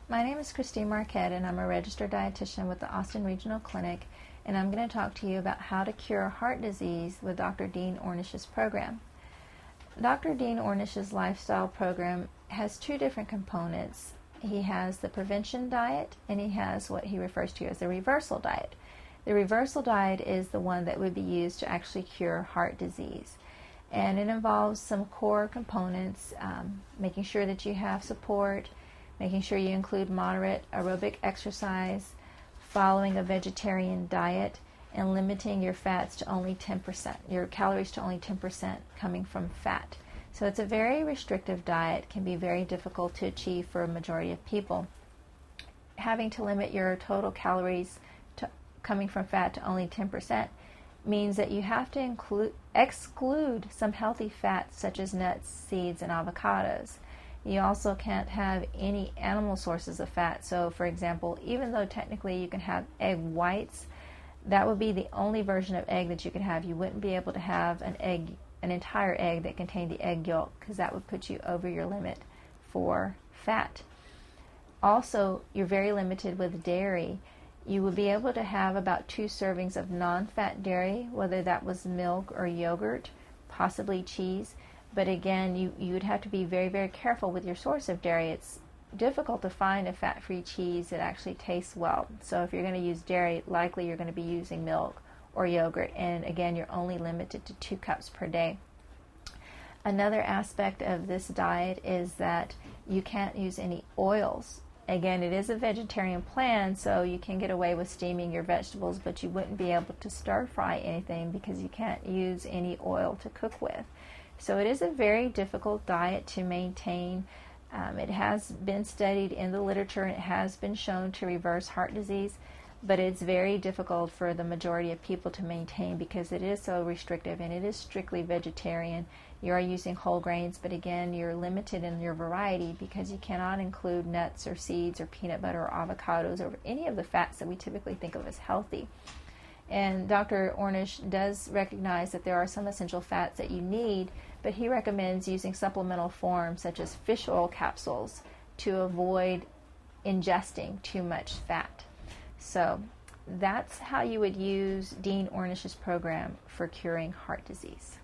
My name is Christine Marquette, and I'm a registered dietitian with the Austin Regional Clinic, and I'm going to talk to you about how to cure heart disease with Dr. Dean Ornish's program. Dr. Dean Ornish's lifestyle program has two different components. He has the prevention diet, and he has what he refers to as the reversal diet. The reversal diet is the one that would be used to actually cure heart disease. And it involves some core components, making sure that you have support, making sure you include moderate aerobic exercise, following a vegetarian diet, and limiting your fats to only 10%, your calories to only 10% coming from fat. So it's a very restrictive diet, can be very difficult to achieve for a majority of people. Having to limit your total calories coming from fat to only 10% means that you have to exclude some healthy fats such as nuts, seeds, and avocados. You also can't have any animal sources of fat. So, for example, even though technically you can have egg whites, that would be the only version of egg that you could have. You wouldn't be able to have an entire egg that contained the egg yolk, because that would put you over your limit for fat. Also, you're very limited with dairy. You would be able to have about 2 servings of non-fat dairy, whether that was milk or yogurt, possibly cheese. But again, you would have to be very, very careful with your source of dairy. It's difficult to find a fat-free cheese that actually tastes well. So if you're going to use dairy, likely you're going to be using milk or yogurt. And again, you're only limited to 2 cups per day. Another aspect of this diet is that you can't use any oils. Again, it is a vegetarian plan, so you can get away with steaming your vegetables, but you wouldn't be able to stir-fry anything because you can't use any oil to cook with. So it is a very difficult diet to maintain. It has been studied in the literature, and it has been shown to reverse heart disease, but it's very difficult for the majority of people to maintain because it is so restrictive, and it is strictly vegetarian. You are using whole grains, but again, you're limited in your variety because you cannot include nuts or seeds or peanut butter or avocados or any of the fats that we typically think of as healthy. And Dr. Ornish does recognize that there are some essential fats that you need, but he recommends using supplemental forms such as fish oil capsules to avoid ingesting too much fat. So that's how you would use Dean Ornish's program for curing heart disease.